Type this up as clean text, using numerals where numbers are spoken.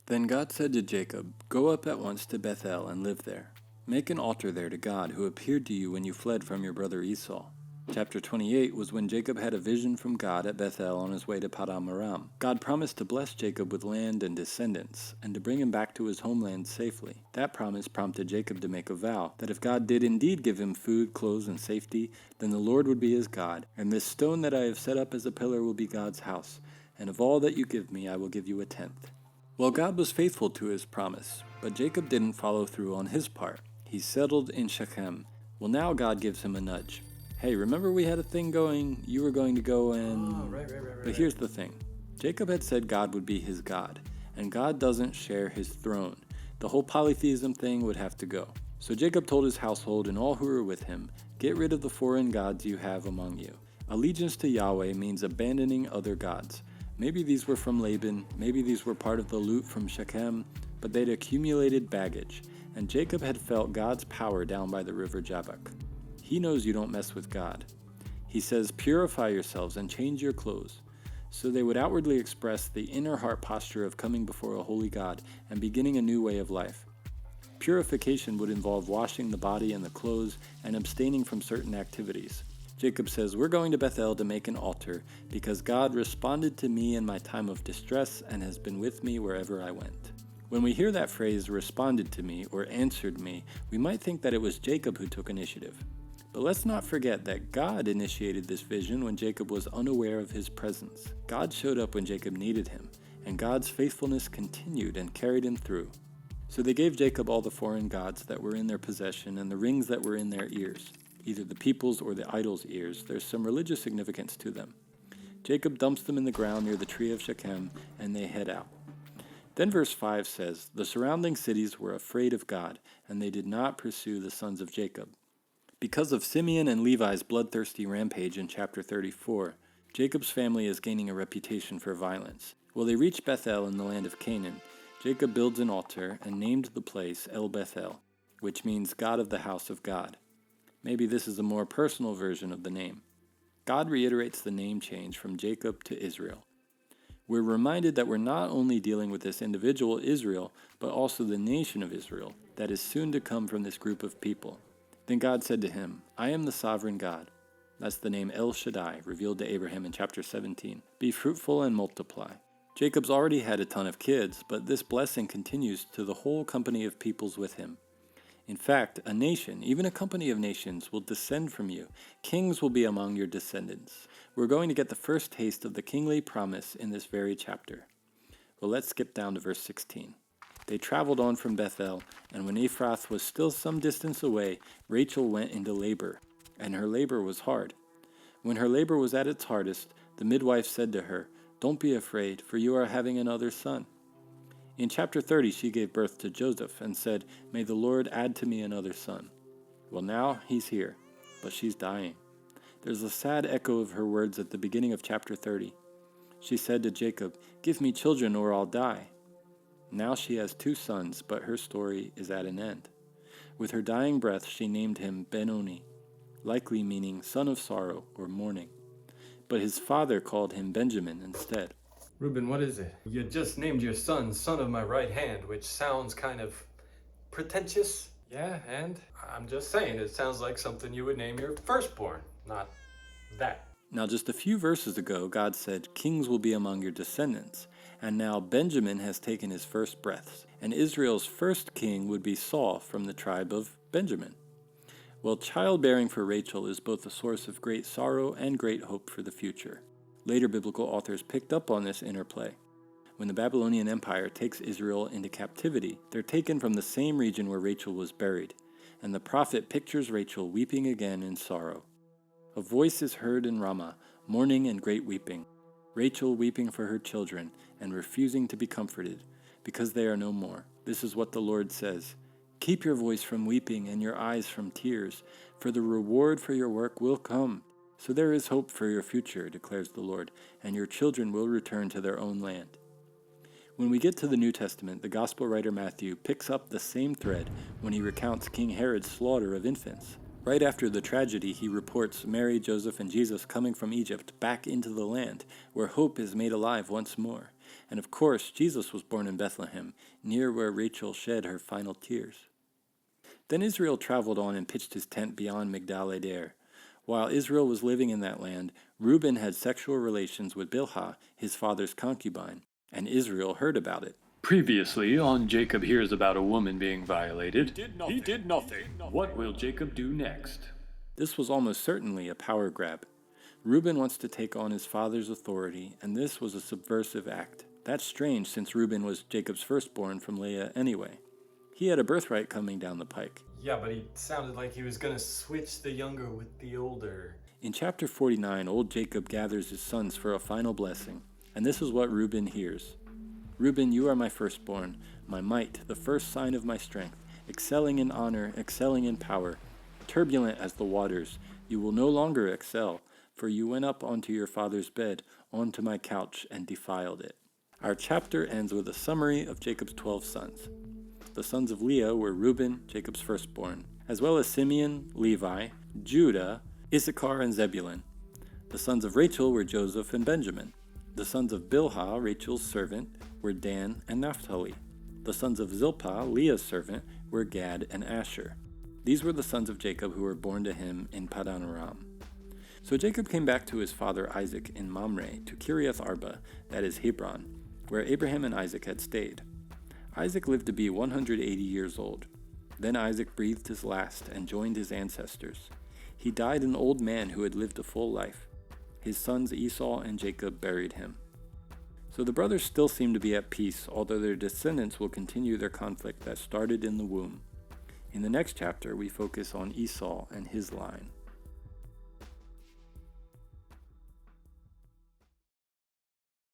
Then God said to Jacob, "Go up at once to Bethel and live there. Make an altar there to God, who appeared to you when you fled from your brother Esau." Chapter 28 was when Jacob had a vision from God at Bethel on his way to Paddan Aram. God promised to bless Jacob with land and descendants, and to bring him back to his homeland safely. That promise prompted Jacob to make a vow that if God did indeed give him food, clothes, and safety, then the Lord would be his God, and this stone that I have set up as a pillar will be God's house, and of all that you give me I will give you a tenth. Well, God was faithful to his promise, but Jacob didn't follow through on his part. He settled in Shechem. Well, now God gives him a nudge. Hey, remember we had a thing going, you were going to go and... Oh, right. But here's the thing. Jacob had said God would be his God, and God doesn't share his throne. The whole polytheism thing would have to go. So Jacob told his household and all who were with him, "Get rid of the foreign gods you have among you." Allegiance to Yahweh means abandoning other gods. Maybe these were from Laban, maybe these were part of the loot from Shechem, but they'd accumulated baggage, and Jacob had felt God's power down by the river Jabbok. He knows you don't mess with God. He says, "Purify yourselves and change your clothes." So they would outwardly express the inner heart posture of coming before a holy God and beginning a new way of life. Purification would involve washing the body and the clothes and abstaining from certain activities. Jacob says, "We're going to Bethel to make an altar because God responded to me in my time of distress and has been with me wherever I went." When we hear that phrase, "responded to me" or "answered me," we might think that it was Jacob who took initiative. But let's not forget that God initiated this vision when Jacob was unaware of his presence. God showed up when Jacob needed him, and God's faithfulness continued and carried him through. So they gave Jacob all the foreign gods that were in their possession and the rings that were in their ears. Either the people's or the idol's ears. There's some religious significance to them. Jacob dumps them in the ground near the tree of Shechem, and they head out. Then verse 5 says, "The surrounding cities were afraid of God, and they did not pursue the sons of Jacob." Because of Simeon and Levi's bloodthirsty rampage in chapter 34, Jacob's family is gaining a reputation for violence. Well, they reach Bethel in the land of Canaan. Jacob builds an altar and named the place El Bethel, which means God of the house of God. Maybe this is a more personal version of the name. God reiterates the name change from Jacob to Israel. We're reminded that we're not only dealing with this individual Israel, but also the nation of Israel that is soon to come from this group of people. Then God said to him, "I am the sovereign God." That's the name El Shaddai, revealed to Abraham in chapter 17. "Be fruitful and multiply." Jacob's already had a ton of kids, but this blessing continues to the whole company of peoples with him. In fact, a nation, even a company of nations, will descend from you. Kings will be among your descendants. We're going to get the first taste of the kingly promise in this very chapter. Well, let's skip down to verse 16. They traveled on from Bethel, and when Ephrath was still some distance away, Rachel went into labor, and her labor was hard. When her labor was at its hardest, the midwife said to her, "Don't be afraid, for you are having another son." In chapter 30, she gave birth to Joseph and said, "May the Lord add to me another son." Well, now he's here, but she's dying. There's a sad echo of her words at the beginning of chapter 30. She said to Jacob, "Give me children or I'll die." Now she has 2 sons, but her story is at an end. With her dying breath, she named him Benoni, likely meaning son of sorrow or mourning. But his father called him Benjamin instead. Reuben, what is it? You just named your son son of my right hand, which sounds kind of pretentious. Yeah, and I'm just saying, it sounds like something you would name your firstborn, not that. Now, just a few verses ago, God said, "Kings will be among your descendants." And now Benjamin has taken his first breaths, and Israel's first king would be Saul from the tribe of Benjamin. Well, childbearing for Rachel is both a source of great sorrow and great hope for the future. Later biblical authors picked up on this interplay. When the Babylonian Empire takes Israel into captivity, they're taken from the same region where Rachel was buried, and the prophet pictures Rachel weeping again in sorrow. A voice is heard in Ramah, mourning and great weeping. Rachel weeping for her children and refusing to be comforted, because they are no more. This is what the Lord says, "Keep your voice from weeping and your eyes from tears, for the reward for your work will come. So there is hope for your future, declares the Lord, and your children will return to their own land." When we get to the New Testament, the Gospel writer Matthew picks up the same thread when he recounts King Herod's slaughter of infants. Right after the tragedy, he reports Mary, Joseph, and Jesus coming from Egypt back into the land, where hope is made alive once more. And of course, Jesus was born in Bethlehem, near where Rachel shed her final tears. Then Israel traveled on and pitched his tent beyond Migdal Eder. While Israel was living in that land, Reuben had sexual relations with Bilhah, his father's concubine, and Israel heard about it. Previously on Jacob Hears About a Woman Being Violated, he did nothing. What will Jacob do next? This was almost certainly a power grab. Reuben wants to take on his father's authority, and this was a subversive act. That's strange since Reuben was Jacob's firstborn from Leah anyway. He had a birthright coming down the pike. Yeah, but he sounded like he was gonna switch the younger with the older. In chapter 49, old Jacob gathers his sons for a final blessing, and this is what Reuben hears. Reuben, you are my firstborn, my might, the first sign of my strength, excelling in honor, excelling in power. Turbulent as the waters, you will no longer excel, for you went up onto your father's bed, onto my couch, and defiled it. Our chapter ends with a summary of Jacob's 12 sons. The sons of Leah were Reuben, Jacob's firstborn, as well as Simeon, Levi, Judah, Issachar, and Zebulun. The sons of Rachel were Joseph and Benjamin. The sons of Bilhah, Rachel's servant, were Dan and Naphtali. The sons of Zilpah, Leah's servant, were Gad and Asher. These were the sons of Jacob who were born to him in Paddan Aram. So Jacob came back to his father Isaac in Mamre to Kiriath Arba, that is Hebron, where Abraham and Isaac had stayed. Isaac lived to be 180 years old. Then Isaac breathed his last and joined his ancestors. He died an old man who had lived a full life. His sons Esau and Jacob buried him. So the brothers still seem to be at peace, although their descendants will continue their conflict that started in the womb. In the next chapter, we focus on Esau and his line.